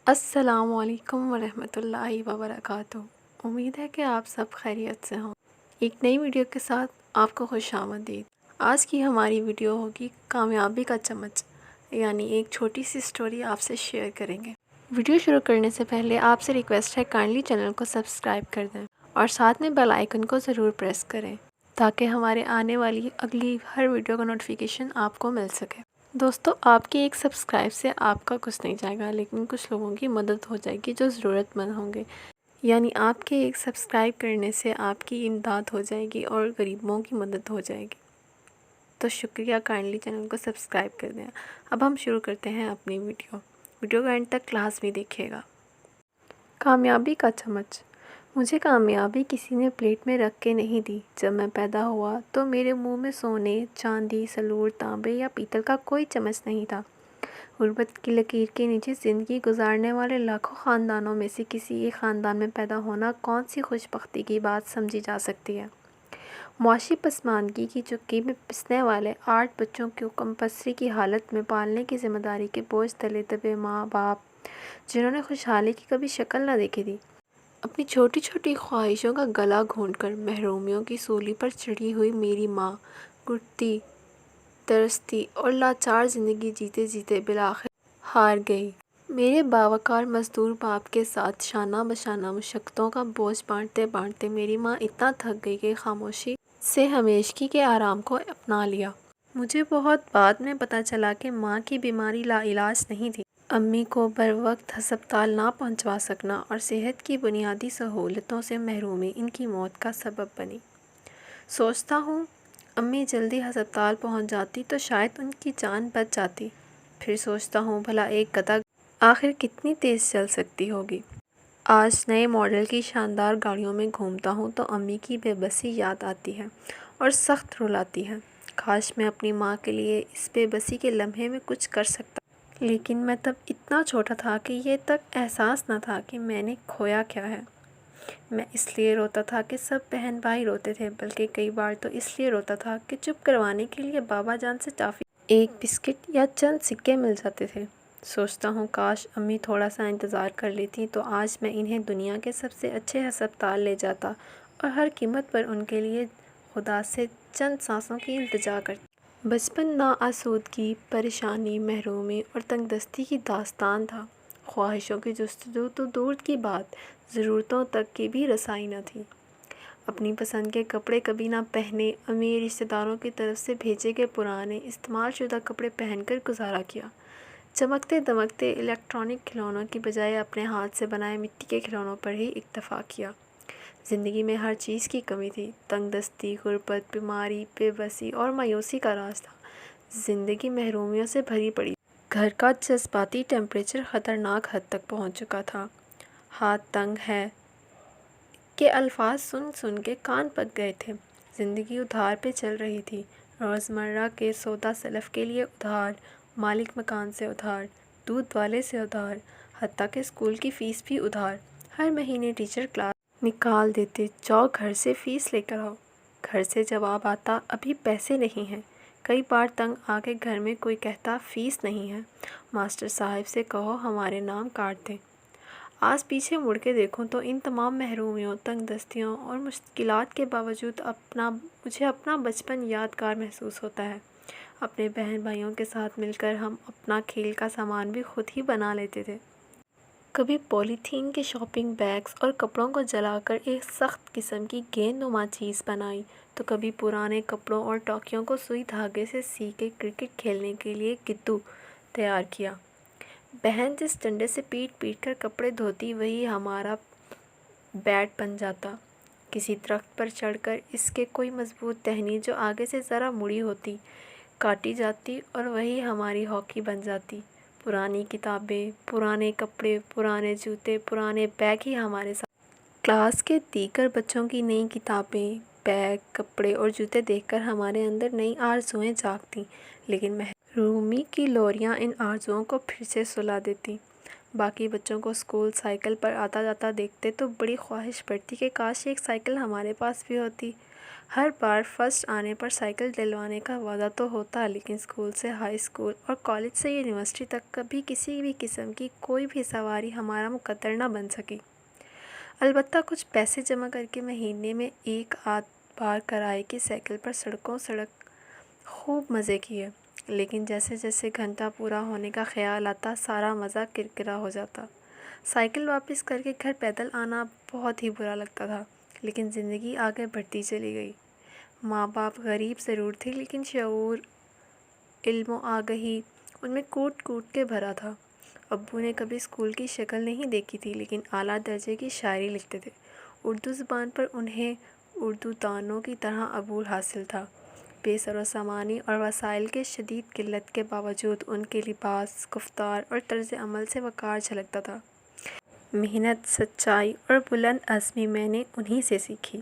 السلام علیکم ورحمۃ اللہ وبرکاتہ۔ امید ہے کہ آپ سب خیریت سے ہوں۔ ایک نئی ویڈیو کے ساتھ آپ کو خوش آمدید۔ آج کی ہماری ویڈیو ہوگی کامیابی کا چمچ، یعنی ایک چھوٹی سی سٹوری آپ سے شیئر کریں گے۔ ویڈیو شروع کرنے سے پہلے آپ سے ریکویسٹ ہے کائنڈلی چینل کو سبسکرائب کر دیں اور ساتھ میں بیل آئیکن کو ضرور پریس کریں تاکہ ہمارے آنے والی اگلی ہر ویڈیو کا نوٹیفیکیشن آپ کو مل سکے۔ دوستو، آپ کے ایک سبسکرائب سے آپ کا کچھ نہیں جائے گا، لیکن کچھ لوگوں کی مدد ہو جائے گی جو ضرورت مند ہوں گے۔ یعنی آپ کے ایک سبسکرائب کرنے سے آپ کی امداد ہو جائے گی اور غریبوں کی مدد ہو جائے گی۔ تو شکریہ، کائنڈلی چینل کو سبسکرائب کر دیں۔ اب ہم شروع کرتے ہیں اپنی ویڈیو کا اینڈ تک لازمی دیکھیے گا۔ کامیابی کا چمچ۔ مجھے کامیابی کسی نے پلیٹ میں رکھ کے نہیں دی۔ جب میں پیدا ہوا تو میرے منہ میں سونے، چاندی، سلور، تانبے یا پیتل کا کوئی چمچ نہیں تھا۔ غربت کی لکیر کے نیچے زندگی گزارنے والے لاکھوں خاندانوں میں سے کسی ایک خاندان میں پیدا ہونا کون سی خوش بختی کی بات سمجھی جا سکتی ہے۔ معاشی پسماندگی کی چکی میں پسنے والے 8 بچوں کو کمپسری کی حالت میں پالنے کی ذمہ داری کے بوجھ تلے دبے ماں باپ، جنہوں نے خوشحالی کی کبھی شکل نہ دیکھی تھی، اپنی چھوٹی چھوٹی خواہشوں کا گلا گھونٹ کر محرومیوں کی سولی پر چڑھی ہوئی میری ماں گھٹتی، ترستی اور لاچار زندگی جیتے جیتے بالآخر ہار گئی۔ میرے باوقار مزدور باپ کے ساتھ شانہ بشانہ مشقتوں کا بوجھ بانٹتے بانٹتے میری ماں اتنا تھک گئی کہ خاموشی سے ہمیشگی کے آرام کو اپنا لیا۔ مجھے بہت بعد میں پتہ چلا کہ ماں کی بیماری لا علاج نہیں تھی۔ امی کو بروقت ہسپتال نہ پہنچوا سکنا اور صحت کی بنیادی سہولتوں سے محرومی ان کی موت کا سبب بنی۔ سوچتا ہوں امی جلدی ہسپتال پہنچ جاتی تو شاید ان کی جان بچ جاتی۔ پھر سوچتا ہوں بھلا ایک گدھا آخر کتنی تیز چل سکتی ہوگی۔ آج نئے ماڈل کی شاندار گاڑیوں میں گھومتا ہوں تو امی کی بے بسی یاد آتی ہے اور سخت رلاتی ہے۔ کاش میں اپنی ماں کے لیے اس بے بسی کے لمحے میں کچھ کر سکتا، لیکن میں تب اتنا چھوٹا تھا کہ یہ تک احساس نہ تھا کہ میں نے کھویا کیا ہے۔ میں اس لیے روتا تھا کہ سب بہن بھائی روتے تھے، بلکہ کئی بار تو اس لیے روتا تھا کہ چپ کروانے کے لیے بابا جان سے ٹافی، ایک بسکٹ یا چند سکے مل جاتے تھے۔ سوچتا ہوں کاش امی تھوڑا سا انتظار کر لیتی تو آج میں انہیں دنیا کے سب سے اچھے ہسپتال لے جاتا اور ہر قیمت پر ان کے لیے خدا سے چند سانسوں کی التجا کرتا۔ بچپن ناآسودگی، پریشانی، محرومی اور تنگ دستی کی داستان تھا۔ خواہشوں کی جستجو تو دور کی بات، ضرورتوں تک کی بھی رسائی نہ تھی۔ اپنی پسند کے کپڑے کبھی نہ پہنے، امیر رشتہ داروں کی طرف سے بھیجے گئے پرانے استعمال شدہ کپڑے پہن کر گزارا کیا۔ چمکتے دمکتے الیکٹرانک کھلونوں کی بجائے اپنے ہاتھ سے بنائے مٹی کے کھلونوں پر ہی اکتفا کیا۔ زندگی میں ہر چیز کی کمی تھی۔ تنگ دستی، غربت، بیماری، بے بسی اور مایوسی کا راز تھا۔ زندگی محرومیوں سے بھری پڑی تھی۔ گھر کا جذباتی ٹیمپریچر خطرناک حد تک پہنچ چکا تھا۔ ہاتھ تنگ ہے کہ الفاظ سن سن کے کان پک گئے تھے۔ زندگی ادھار پہ چل رہی تھی۔ روزمرہ کے سودا سلف کے لیے ادھار، مالک مکان سے ادھار، دودھ والے سے ادھار، حتیٰ کہ اسکول کی فیس بھی ادھار۔ ہر مہینے ٹیچر کلاس نکال دیتے، جاؤ گھر سے فیس لے کر آؤ۔ گھر سے جواب آتا ابھی پیسے نہیں ہیں۔ کئی بار تنگ آ کے گھر میں کوئی کہتا فیس نہیں ہے، ماسٹر صاحب سے کہو ہمارے نام کاٹ دیں۔ آج پیچھے مڑ کے دیکھوں تو ان تمام محرومیوں، تنگ دستیوں اور مشکلات کے باوجود مجھے اپنا بچپن یادگار محسوس ہوتا ہے۔ اپنے بہن بھائیوں کے ساتھ مل کر ہم اپنا کھیل کا سامان بھی خود ہی بنا لیتے تھے۔ کبھی پولی تھین کے شاپنگ بیگز اور کپڑوں کو جلا کر ایک سخت قسم کی گیند نما چیز بنائی، تو کبھی پرانے کپڑوں اور ٹوکیوں کو سوئی دھاگے سے سی کے کرکٹ کھیلنے کے لیے گدو تیار کیا۔ بہن جس ڈنڈے سے پیٹ پیٹ کر کپڑے دھوتی وہی ہمارا بیٹ بن جاتا۔ کسی درخت پر چڑھ کر اس کے کوئی مضبوط ٹہنی جو آگے سے ذرا مڑی ہوتی کاٹی جاتی اور وہی ہماری ہاکی بن جاتی۔ پرانی کتابیں، پرانے کپڑے، پرانے جوتے، پرانے بیگ ہی ہمارے ساتھ۔ کلاس کے دیگر بچوں کی نئی کتابیں، بیگ، کپڑے اور جوتے دیکھ کر ہمارے اندر نئی آرزوئیں جاگتیں، لیکن محرومی کی لوریاں ان آرزوؤں کو پھر سے سلا دیتیں۔ باقی بچوں کو اسکول سائیکل پر آتا جاتا دیکھتے تو بڑی خواہش بڑھتی کہ کاش ایک سائیکل ہمارے پاس بھی ہوتی۔ ہر بار فرسٹ آنے پر سائیکل دلوانے کا وعدہ تو ہوتا، لیکن اسکول سے ہائی اسکول اور کالج سے یونیورسٹی تک کبھی کسی بھی قسم کی کوئی بھی سواری ہمارا مقدر نہ بن سکی۔ البتہ کچھ پیسے جمع کر کے مہینے میں ایک آدھ بار کرائے کی سائیکل پر سڑک خوب مزے کیے، لیکن جیسے جیسے گھنٹہ پورا ہونے کا خیال آتا سارا مزہ کرکرا ہو جاتا۔ سائیکل واپس کر کے گھر پیدل آنا بہت ہی برا لگتا تھا، لیکن زندگی آگے بڑھتی چلی گئی۔ ماں باپ غریب ضرور تھے، لیکن شعور، علم و آگہی ان میں کوٹ کوٹ کے بھرا تھا۔ ابو نے کبھی اسکول کی شکل نہیں دیکھی تھی، لیکن اعلیٰ درجے کی شاعری لکھتے تھے۔ اردو زبان پر انہیں اردو دانوں کی طرح عبور حاصل تھا۔ بے سر و سامانی اور وسائل کے شدید قلت کے باوجود ان کے لباس، گفتار اور طرز عمل سے وقار جھلکتا تھا۔ محنت، سچائی اور بلند عزمی میں نے انہی سے سیکھی۔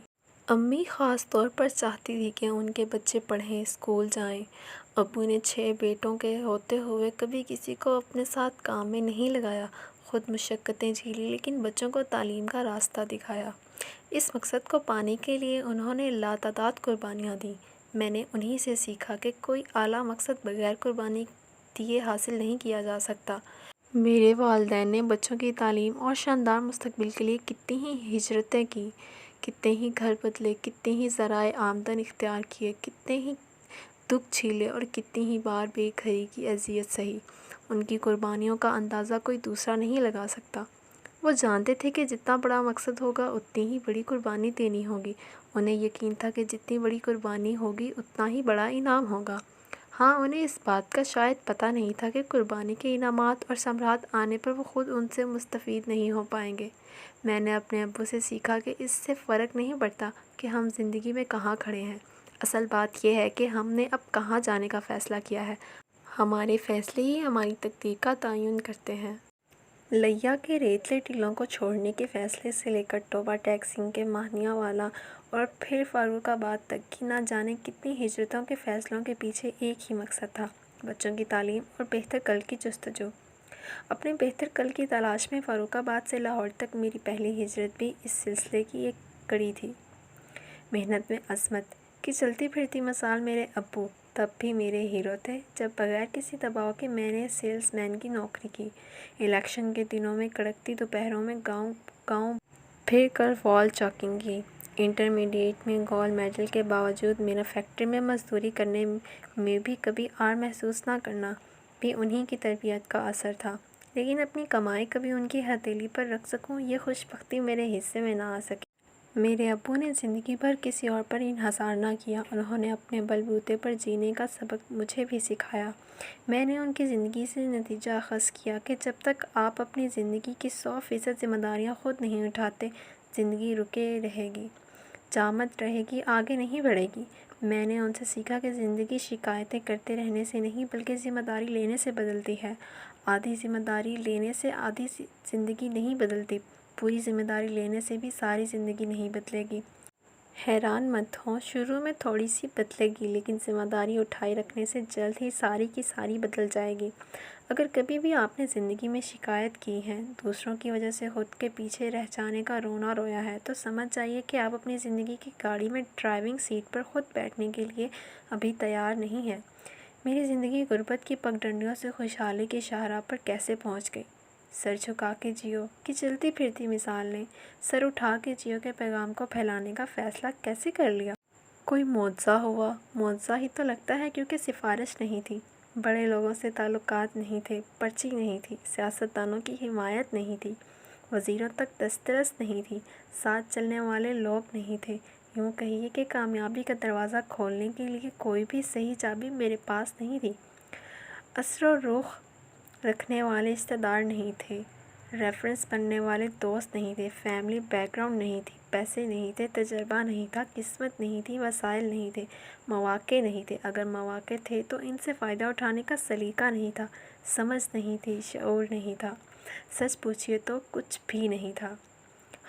امی خاص طور پر چاہتی تھی کہ ان کے بچے پڑھیں، اسکول جائیں۔ ابو نے 6 بیٹوں کے ہوتے ہوئے کبھی کسی کو اپنے ساتھ کام میں نہیں لگایا، خود مشقتیں جھیلی لیکن بچوں کو تعلیم کا راستہ دکھایا۔ اس مقصد کو پانے کے لیے انہوں نے لاتعداد قربانیاں دیں۔ میں نے انہی سے سیکھا کہ کوئی اعلیٰ مقصد بغیر قربانی دیے حاصل نہیں کیا جا سکتا۔ میرے والدین نے بچوں کی تعلیم اور شاندار مستقبل کے لیے کتنی ہی ہجرتیں کی، کتنے ہی گھر بدلے، کتنے ہی ذرائع آمدن اختیار کیے، کتنے ہی دکھ جھیلے اور کتنی ہی بار بے گھری کی اذیت سہی۔ ان کی قربانیوں کا اندازہ کوئی دوسرا نہیں لگا سکتا۔ وہ جانتے تھے کہ جتنا بڑا مقصد ہوگا اتنی ہی بڑی قربانی دینی ہوگی۔ انہیں یقین تھا کہ جتنی بڑی قربانی ہوگی اتنا ہی بڑا انعام ہوگا۔ ہاں، انہیں اس بات کا شاید پتہ نہیں تھا کہ قربانی کے انعامات اور ثمرات آنے پر وہ خود ان سے مستفید نہیں ہو پائیں گے۔ میں نے اپنے ابو سے سیکھا کہ اس سے فرق نہیں پڑتا کہ ہم زندگی میں کہاں کھڑے ہیں، اصل بات یہ ہے کہ ہم نے اب کہاں جانے کا فیصلہ کیا ہے۔ ہمارے فیصلے ہی ہماری تقدیر کا تعین کرتے ہیں۔ لیا کے ریتلے ٹیلوں کو چھوڑنے کے فیصلے سے لے کر توبہ ٹیکسنگ کے ماہنیہ والا اور پھر فاروق آباد تک کی نہ جانے کتنی ہجرتوں کے فیصلوں کے پیچھے ایک ہی مقصد تھا: بچوں کی تعلیم اور بہتر کل کی جستجو۔ اپنے بہتر کل کی تلاش میں فاروق آباد سے لاہور تک میری پہلی ہجرت بھی اس سلسلے کی ایک کڑی تھی۔ محنت میں عظمت کی چلتی پھرتی مثال میرے ابو تب بھی میرے ہیرو تھے جب بغیر کسی دباؤ کے میں نے سیلز مین کی نوکری کی۔ الیکشن کے دنوں میں کڑکتی دوپہروں میں گاؤں گاؤں پھر کر وال چاکنگ کی۔ انٹرمیڈیٹ میں گولڈ میڈل کے باوجود میرا فیکٹری میں مزدوری کرنے میں بھی کبھی آر محسوس نہ کرنا بھی انہی کی تربیت کا اثر تھا۔ لیکن اپنی کمائی کبھی ان کی ہتھیلی پر رکھ سکوں، یہ خوش بختی میرے حصے میں نہ آ سکی۔ میرے ابو نے زندگی بھر کسی اور پر انحصار نہ کیا، انہوں نے اپنے بل بوتے پر جینے کا سبق مجھے بھی سکھایا۔ میں نے ان کی زندگی سے نتیجہ اخذ کیا کہ جب تک آپ اپنی زندگی کی 100% ذمہ داریاں خود نہیں اٹھاتے، زندگی رکے رہے گی، جامد رہے گی، آگے نہیں بڑھے گی۔ میں نے ان سے سیکھا کہ زندگی شکایتیں کرتے رہنے سے نہیں بلکہ ذمہ داری لینے سے بدلتی ہے۔ آدھی ذمہ داری لینے سے آدھی زندگی نہیں بدلتی، پوری ذمہ داری لینے سے بھی ساری زندگی نہیں بدلے گی۔ حیران مت ہوں، شروع میں تھوڑی سی بدلے گی، لیکن ذمہ داری اٹھائے رکھنے سے جلد ہی ساری کی ساری بدل جائے گی۔ اگر کبھی بھی آپ نے زندگی میں شکایت کی ہے، دوسروں کی وجہ سے خود کے پیچھے رہ جانے کا رونا رویا ہے، تو سمجھ جائیے کہ آپ اپنی زندگی کی گاڑی میں ڈرائیونگ سیٹ پر خود بیٹھنے کے لیے ابھی تیار نہیں ہیں۔ میری زندگی غربت کی پگڈنڈیوں سے خوشحالی کی شاہراہ پر کیسے پہنچ گئی؟ سر جھکا کے جیو کی چلتی پھرتی مثال نے سر اٹھا کے جیو کے پیغام کو پھیلانے کا فیصلہ کیسے کر لیا؟ کوئی معجزہ ہوا؟ معجزہ ہی تو لگتا ہے، کیونکہ سفارش نہیں تھی، بڑے لوگوں سے تعلقات نہیں تھے، پرچی نہیں تھی، سیاستدانوں کی حمایت نہیں تھی، وزیروں تک دسترس نہیں تھی، ساتھ چلنے والے لوگ نہیں تھے۔ یوں کہیے کہ کامیابی کا دروازہ کھولنے کے لیے کوئی بھی صحیح چابی میرے پاس نہیں تھی۔ اثر و رخ رکھنے والے رشتہ دار نہیں تھے، ریفرنس بننے والے دوست نہیں تھے، فیملی بیک گراؤنڈ نہیں تھی، پیسے نہیں تھے، تجربہ نہیں تھا، قسمت نہیں تھی، وسائل نہیں تھے، مواقع نہیں تھے، اگر مواقع تھے تو ان سے فائدہ اٹھانے کا سلیقہ نہیں تھا، سمجھ نہیں تھی، شعور نہیں تھا، سچ پوچھیے تو کچھ بھی نہیں تھا۔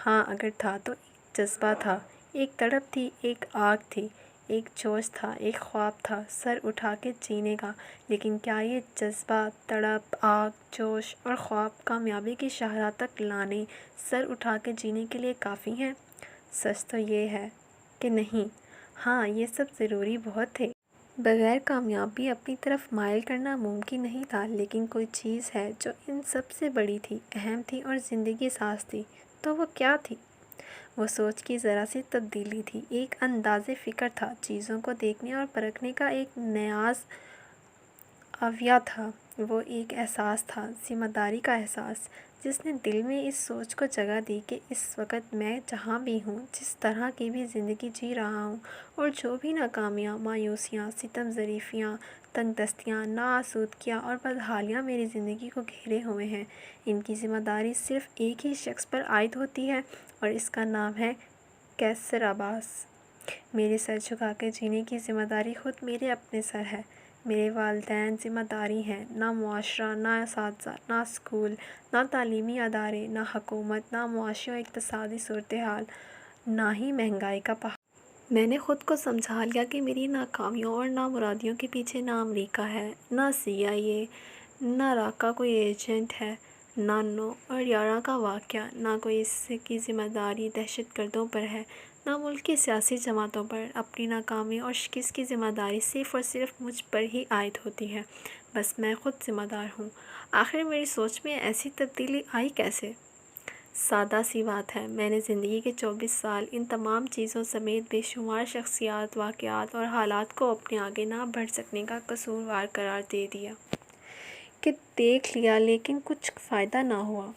ہاں، اگر تھا تو ایک جذبہ تھا، ایک تڑپ تھی، ایک آگ تھی، ایک جوش تھا، ایک خواب تھا سر اٹھا کے جینے کا۔ لیکن کیا یہ جذبہ، تڑپ، آگ، جوش اور خواب کامیابی کی شاہراہ تک لانے، سر اٹھا کے جینے کے لیے کافی ہیں؟ سچ تو یہ ہے کہ نہیں۔ ہاں، یہ سب ضروری بہت تھے۔ بغیر کامیابی اپنی طرف مائل کرنا ممکن نہیں تھا، لیکن کوئی چیز ہے جو ان سب سے بڑی تھی، اہم تھی اور زندگی ساز تھی۔ تو وہ کیا تھی؟ وہ سوچ کی ذرا سی تبدیلی تھی، ایک انداز فکر تھا، چیزوں کو دیکھنے اور پرکھنے کا ایک نیاز آویہ تھا۔ وہ ایک احساس تھا، ذمہ داری کا احساس، جس نے دل میں اس سوچ کو جگہ دی کہ اس وقت میں جہاں بھی ہوں، جس طرح کی بھی زندگی جی رہا ہوں، اور جو بھی ناکامیاں، مایوسیاں، ستم ظریفیاں، تنگ دستیاں، ناآسودگیاں اور بدحالیاں میری زندگی کو گھیرے ہوئے ہیں، ان کی ذمہ داری صرف ایک ہی شخص پر عائد ہوتی ہے، اور اس کا نام ہے قیصر عباس۔ میرے سر جھکا کے جینے کی ذمہ داری خود میرے اپنے سر ہے۔ میرے والدین ذمہ داری ہیں، نہ معاشرہ، نہ اساتذہ، نہ اسکول، نہ تعلیمی ادارے، نہ حکومت، نہ معاشی و اقتصادی صورتحال، نہ ہی مہنگائی کا پہاڑ۔ میں نے خود کو سمجھا لیا کہ میری ناکامیوں اور نامرادیوں کے پیچھے نہ امریکہ ہے، نہ CIA، نہ را کا کوئی ایجنٹ ہے، نہ 9 اور 11 کا واقعہ، نہ کوئی اس کی ذمہ داری دہشت گردوں پر ہے، نہ ملک کی سیاسی جماعتوں پر۔ اپنی ناکامی اور شکست کی ذمہ داری صرف اور صرف مجھ پر ہی عائد ہوتی ہے، بس میں خود ذمہ دار ہوں۔ آخر میری سوچ میں ایسی تبدیلی آئی کیسے؟ سادہ سی بات ہے، میں نے زندگی کے 24 سال ان تمام چیزوں سمیت بے شمار شخصیات، واقعات اور حالات کو اپنے آگے نہ بڑھ سکنے کا قصوروار قرار دے دیا کہ دیکھ لیا، لیکن کچھ فائدہ نہ ہوا۔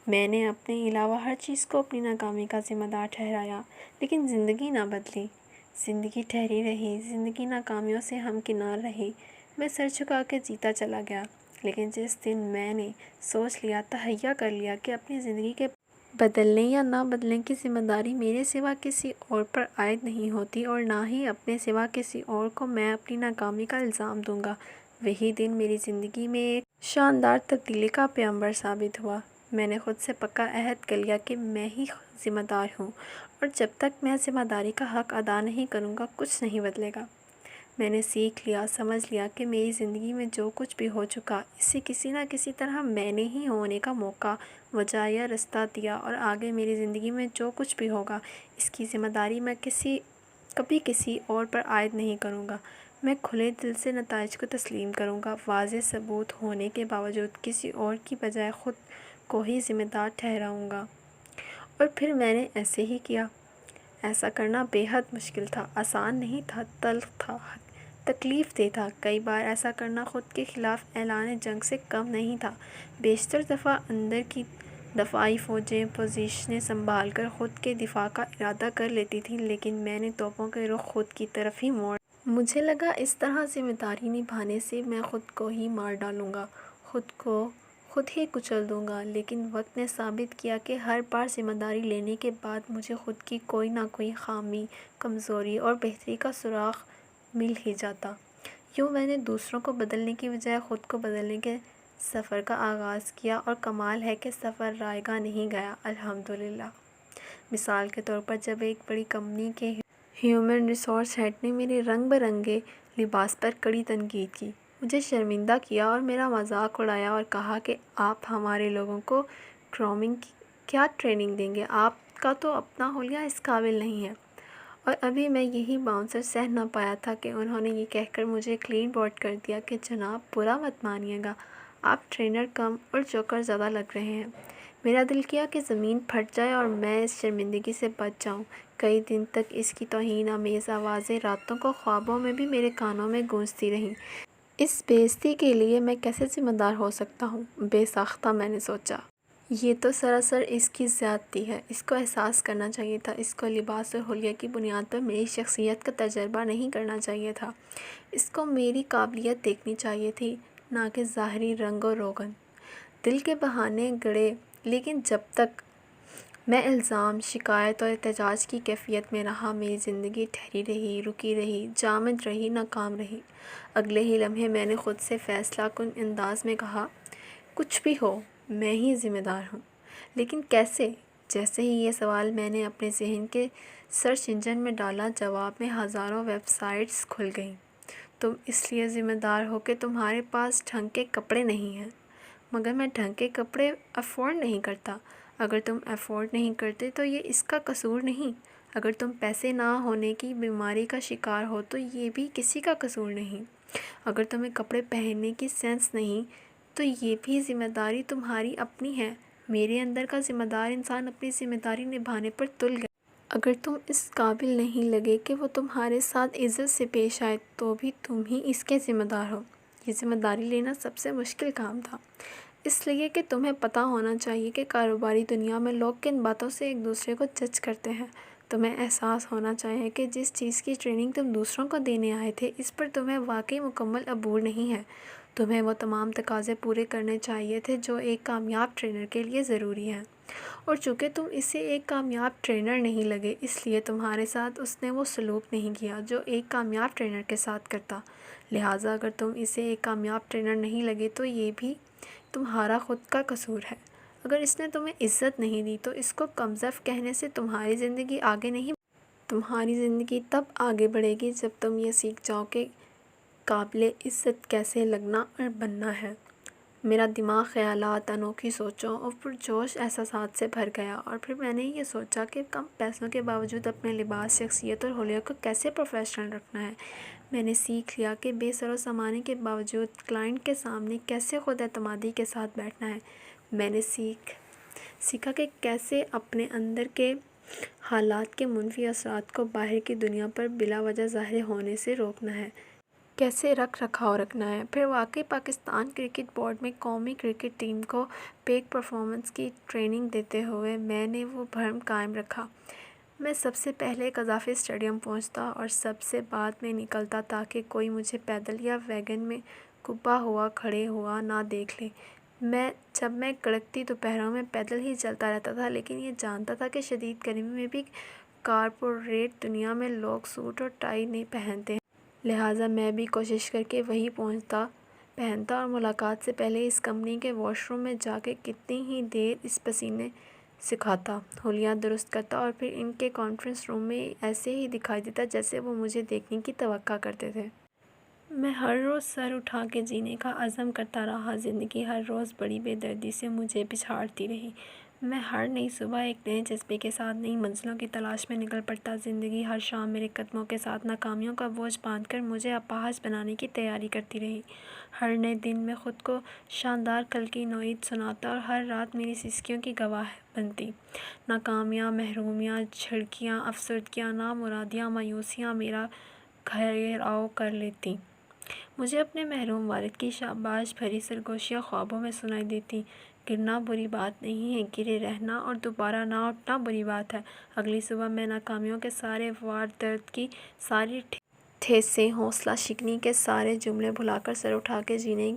میں نے اپنے علاوہ ہر چیز کو اپنی ناکامی کا ذمہ دار ٹھہرایا، لیکن زندگی نہ بدلی۔ زندگی ٹھہری رہی، زندگی ناکامیوں سے ہمکنار رہی۔ میں سر جھکا کے جیتا چلا گیا، لیکن جس دن میں نے سوچ لیا، تہیہ کر لیا کہ اپنی زندگی کے بدلنے یا نہ بدلنے کی ذمہ داری میرے سوا کسی اور پر عائد نہیں ہوتی، اور نہ ہی اپنے سوا کسی اور کو میں اپنی ناکامی کا الزام دوں گا، وہی دن میری زندگی میں ایک شاندار تبدیلی کا پیغمبر ثابت ہوا۔ میں نے خود سے پکا عہد کر لیا کہ میں ہی ذمہ دار ہوں، اور جب تک میں ذمہ داری کا حق ادا نہیں کروں گا، کچھ نہیں بدلے گا۔ میں نے سیکھ لیا، سمجھ لیا کہ میری زندگی میں جو کچھ بھی ہو چکا، اسے کسی نہ کسی طرح میں نے ہی ہونے کا موقع، وجہ یا رستہ دیا، اور آگے میری زندگی میں جو کچھ بھی ہوگا، اس کی ذمہ داری میں کبھی کسی اور پر عائد نہیں کروں گا۔ میں کھلے دل سے نتائج کو تسلیم کروں گا، واضح ثبوت ہونے کے باوجود کسی اور کی بجائے خود کو ہی ذمہ دار ٹھہراؤں گا۔ اور پھر میں نے ایسے ہی کیا۔ ایسا کرنا بے حد مشکل تھا، آسان نہیں تھا، تلخ تھا، تکلیف دہ تھا۔ کئی بار ایسا کرنا خود کے خلاف اعلان جنگ سے کم نہیں تھا۔ بیشتر دفعہ اندر کی دفاعی فوجیں پوزیشنیں سنبھال کر خود کے دفاع کا ارادہ کر لیتی تھیں، لیکن میں نے توپوں کے رخ خود کی طرف ہی موڑ۔ مجھے لگا اس طرح ذمہ داری نبھانے سے میں خود کو ہی مار ڈالوں گا، خود کو خود ہی کچل دوں گا، لیکن وقت نے ثابت کیا کہ ہر بار ذمہ داری لینے کے بعد مجھے خود کی کوئی نہ کوئی خامی، کمزوری اور بہتری کا سراغ مل ہی جاتا۔ یوں میں نے دوسروں کو بدلنے کی بجائے خود کو بدلنے کے سفر کا آغاز کیا، اور کمال ہے کہ سفر رائے گاں نہیں گیا، الحمدللہ۔ مثال کے طور پر جب ایک بڑی کمپنی کے ہیومن ریسورس ہیڈ نے میرے رنگ برنگے لباس پر کڑی تنقید کی، مجھے شرمندہ کیا اور میرا مذاق اڑایا اور کہا کہ آپ ہمارے لوگوں کو گرومنگ کی کیا ٹریننگ دیں گے، آپ کا تو اپنا حلیہ اس قابل نہیں ہے۔ اور ابھی میں یہی باؤنسر سہ نہ پایا تھا کہ انہوں نے یہ کہہ کر مجھے کلین بورڈ کر دیا کہ جناب برا مت مانیے گا، آپ ٹرینر کم اور جوکر زیادہ لگ رہے ہیں۔ میرا دل کیا کہ زمین پھٹ جائے اور میں اس شرمندگی سے بچ جاؤں۔ کئی دن تک اس کی توہین آمیز آوازیں راتوں کو خوابوں میں بھی میرے کانوں میں گونجتی رہیں۔ اس بے عزتی کے لیے میں کیسے ذمہ دار ہو سکتا ہوں؟ بے ساختہ میں نے سوچا۔ یہ تو سراسر اس کی زیادتی ہے، اس کو احساس کرنا چاہیے تھا، اس کو لباس اور حلیہ کی بنیاد پر میری شخصیت کا تجربہ نہیں کرنا چاہیے تھا، اس کو میری قابلیت دیکھنی چاہیے تھی، نہ کہ ظاہری رنگ و روغن۔ دل کے بہانے گڑھے، لیکن جب تک میں الزام، شکایت اور احتجاج کی کیفیت میں رہا، میری زندگی ٹھہری رہی، رکی رہی، جامد رہی، ناکام رہی۔ اگلے ہی لمحے میں نے خود سے فیصلہ کن انداز میں کہا، کچھ بھی ہو، میں ہی ذمہ دار ہوں۔ لیکن کیسے؟ جیسے ہی یہ سوال میں نے اپنے ذہن کے سرچ انجن میں ڈالا، جواب میں ہزاروں ویب سائٹس کھل گئیں۔ تم اس لیے ذمہ دار ہو کہ تمہارے پاس ڈھنگ کے کپڑے نہیں ہیں۔ مگر میں ڈھنگ کے کپڑے افورڈ نہیں کرتا۔ اگر تم افورڈ نہیں کرتے تو یہ اس کا قصور نہیں، اگر تم پیسے نہ ہونے کی بیماری کا شکار ہو تو یہ بھی کسی کا قصور نہیں۔ اگر تمہیں کپڑے پہننے کی سینس نہیں تو یہ بھی ذمہ داری تمہاری اپنی ہے۔ میرے اندر کا ذمہ دار انسان اپنی ذمہ داری نبھانے پر تل گیا۔ اگر تم اس قابل نہیں لگے کہ وہ تمہارے ساتھ عزت سے پیش آئے تو بھی تم ہی اس کے ذمہ دار ہو۔ یہ ذمہ داری لینا سب سے مشکل کام تھا، اس لیے کہ تمہیں پتہ ہونا چاہیے کہ کاروباری دنیا میں لوگ کن باتوں سے ایک دوسرے کو جج کرتے ہیں۔ تمہیں احساس ہونا چاہیے کہ جس چیز کی ٹریننگ تم دوسروں کو دینے آئے تھے اس پر تمہیں واقعی مکمل عبور نہیں ہے۔ تمہیں وہ تمام تقاضے پورے کرنے چاہیے تھے جو ایک کامیاب ٹرینر کے لیے ضروری ہیں، اور چونکہ تم اسے ایک کامیاب ٹرینر نہیں لگے اس لیے تمہارے ساتھ اس نے وہ سلوک نہیں کیا جو ایک کامیاب ٹرینر کے ساتھ کرتا۔ لہٰذا اگر تم اسے ایک کامیاب ٹرینر نہیں لگے تو یہ بھی تمہارا خود کا قصور ہے۔ اگر اس نے تمہیں عزت نہیں دی تو اس کو کمزف کہنے سے تمہاری زندگی آگے نہیں، تمہاری زندگی تب آگے بڑھے گی جب تم یہ سیکھ جاؤ کہ قابل عزت کیسے لگنا اور بننا ہے۔ میرا دماغ خیالات، انوکھی سوچوں اور پرجوش احساسات سے بھر گیا، اور پھر میں نے یہ سوچا کہ کم پیسوں کے باوجود اپنے لباس، شخصیت اور حلیہ کو کیسے پروفیشنل رکھنا ہے۔ میں نے سیکھ لیا کہ بے سر و سامانے کے باوجود کلائنٹ کے سامنے کیسے خود اعتمادی کے ساتھ بیٹھنا ہے۔ میں نے سیکھا کہ کیسے اپنے اندر کے حالات کے منفی اثرات کو باہر کی دنیا پر بلا وجہ ظاہر ہونے سے روکنا ہے، کیسے رکھ رکھاؤ رکھنا ہے۔ پھر واقعی پاکستان کرکٹ بورڈ میں قومی کرکٹ ٹیم کو پیک پرفارمنس کی ٹریننگ دیتے ہوئے میں نے وہ بھرم قائم رکھا۔ میں سب سے پہلے قذافی اسٹیڈیم پہنچتا اور سب سے بعد میں نکلتا تاکہ کوئی مجھے پیدل یا ویگن میں کبا ہوا کھڑے ہوا نہ دیکھ لے۔ جب میں کڑکتی دوپہروں میں پیدل ہی چلتا رہتا تھا، لیکن یہ جانتا تھا کہ شدید گرمی میں بھی کارپوریٹ دنیا میں لوگ سوٹ اور ٹائی نہیں پہنتے ہیں، لہٰذا میں بھی کوشش کر کے وہی پہنتا اور ملاقات سے پہلے اس کمپنی کے واش روم میں جا کے کتنی ہی دیر اس پسینے سکھاتا، حلیہ درست کرتا اور پھر ان کے کانفرنس روم میں ایسے ہی دکھائی دیتا جیسے وہ مجھے دیکھنے کی توقع کرتے تھے۔ میں ہر روز سر اٹھا کے جینے کا عزم کرتا رہا۔ زندگی ہر روز بڑی بے دردی سے مجھے پچھاڑتی رہی۔ میں ہر نئی صبح ایک نئے جذبے کے ساتھ نئی منزلوں کی تلاش میں نکل پڑتا۔ زندگی ہر شام میرے قدموں کے ساتھ ناکامیوں کا بوجھ باندھ کر مجھے اپاہج بنانے کی تیاری کرتی رہی۔ ہر نئے دن میں خود کو شاندار کل کی نوعید سناتا اور ہر رات میری سستیوں کی گواہ بنتی۔ ناکامیاں، محرومیاں، جھڑکیاں، افسردگیاں، نامرادیاں، مایوسیاں میرا گھیراؤ کر لیتیں۔ مجھے اپنے محروم والد کی شاباش بھری سرگوشیاں خوابوں میں سنائی دیتیں۔ گرنا بری بات نہیں ہے، گرے رہنا اور دوبارہ نہ اٹھنا بری بات ہے۔ اگلی صبح میں ناکامیوں کے سارے وار، درد کی ساری ٹھیسیں، حوصلہ شکنی کے سارے جملے بھلا کر سر اٹھا کے جینے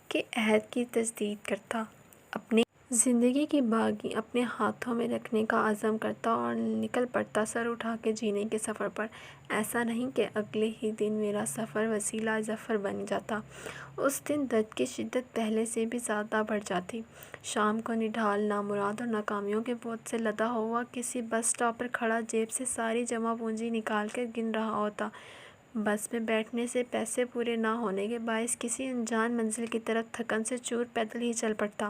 کے عہد کی تجدید کرتا، اپنی زندگی کی باغی اپنے ہاتھوں میں رکھنے کا عزم کرتا اور نکل پڑتا سر اٹھا کے جینے کے سفر پر۔ ایسا نہیں کہ اگلے ہی دن میرا سفر وسیلہ ظفر بن جاتا، اس دن درد کی شدت پہلے سے بھی زیادہ بڑھ جاتی۔ شام کو نڈھال، نامراد اور ناکامیوں کے بوجھ سے لدا ہوا کسی بس اسٹاپ پر کھڑا جیب سے ساری جمع پونجی نکال کر گن رہا ہوتا۔ بس میں بیٹھنے سے پیسے پورے نہ ہونے کے باعث کسی انجان منزل کی طرف تھکن سے چور پیدل ہی چل پڑتا۔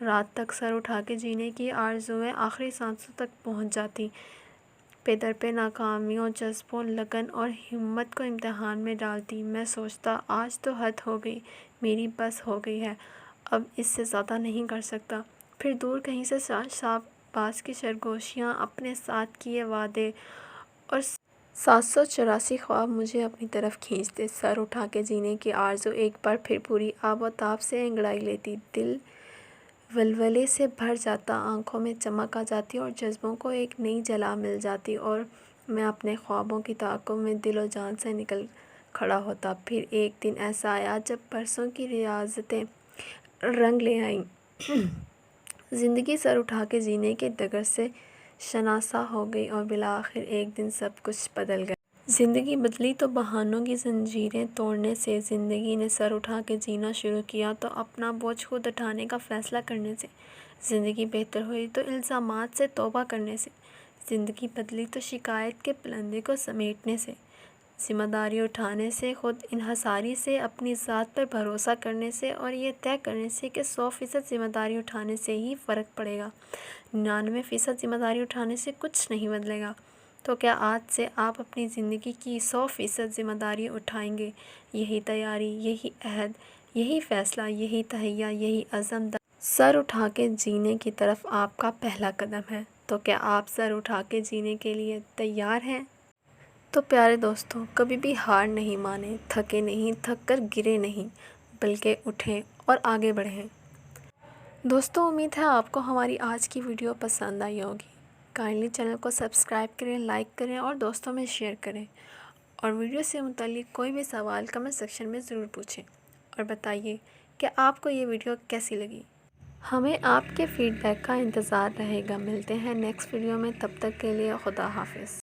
رات تک سر اٹھا کے جینے کی آرزوئیں آخری سانسوں تک پہنچ جاتی۔ پہ در پہ ناکامیوں، جذبوں، لگن اور ہمت کو امتحان میں ڈالتی۔ میں سوچتا آج تو حد ہو گئی، میری بس ہو گئی ہے، اب اس سے زیادہ نہیں کر سکتا۔ پھر دور کہیں سے شاباش کی سرگوشیاں، اپنے ساتھ کیے وعدے اور 784 خواب مجھے اپنی طرف کھینچتے۔ سر اٹھا کے جینے کی آرزو ایک بار پھر پوری آب و تاب سے انگڑائی لیتی، دل ولولے سے بھر جاتا، آنکھوں میں چمک آ جاتی اور جذبوں کو ایک نئی جلا مل جاتی، اور میں اپنے خوابوں کی تعاقب میں دل و جان سے نکل کھڑا ہوتا۔ پھر ایک دن ایسا آیا جب برسوں کی ریاضتیں رنگ لے آئیں۔ زندگی سر اٹھا کے جینے کے ڈگر سے شناسا ہو گئی اور بالآخر ایک دن سب کچھ بدل گیا۔ زندگی بدلی تو بہانوں کی زنجیریں توڑنے سے۔ زندگی نے سر اٹھا کے جینا شروع کیا تو اپنا بوجھ خود اٹھانے کا فیصلہ کرنے سے۔ زندگی بہتر ہوئی تو الزامات سے توبہ کرنے سے۔ زندگی بدلی تو شکایت کے پلندے کو سمیٹنے سے، ذمہ داری اٹھانے سے، خود انحصاری سے، اپنی ذات پر بھروسہ کرنے سے اور یہ طے کرنے سے کہ 100% ذمہ داری اٹھانے سے ہی فرق پڑے گا، 99% ذمہ داری اٹھانے سے کچھ نہیں بدلے گا۔ تو کیا آج سے آپ اپنی زندگی کی 100% ذمہ داری اٹھائیں گے؟ یہی تیاری، یہی عہد، یہی فیصلہ، یہی تہیہ، یہی عزم سر اٹھا کے جینے کی طرف آپ کا پہلا قدم ہے۔ تو کیا آپ سر اٹھا کے جینے کے لیے تیار ہیں؟ تو پیارے دوستوں، کبھی بھی ہار نہیں مانیں، تھکے نہیں، تھک کر گرے نہیں، بلکہ اٹھیں اور آگے بڑھیں۔ دوستوں، امید ہے آپ کو ہماری آج کی ویڈیو پسند آئی ہوگی۔ کائنڈلی چینل کو سبسکرائب کریں، لائک کریں اور دوستوں میں شیئر کریں، اور ویڈیو سے متعلق کوئی بھی سوال کمنٹ سیکشن میں ضرور پوچھیں اور بتائیے کہ آپ کو یہ ویڈیو کیسی لگی۔ ہمیں آپ کے فیڈ بیک کا انتظار رہے گا۔ ملتے ہیں نیکسٹ ویڈیو میں، تب تک کے لیے خدا حافظ۔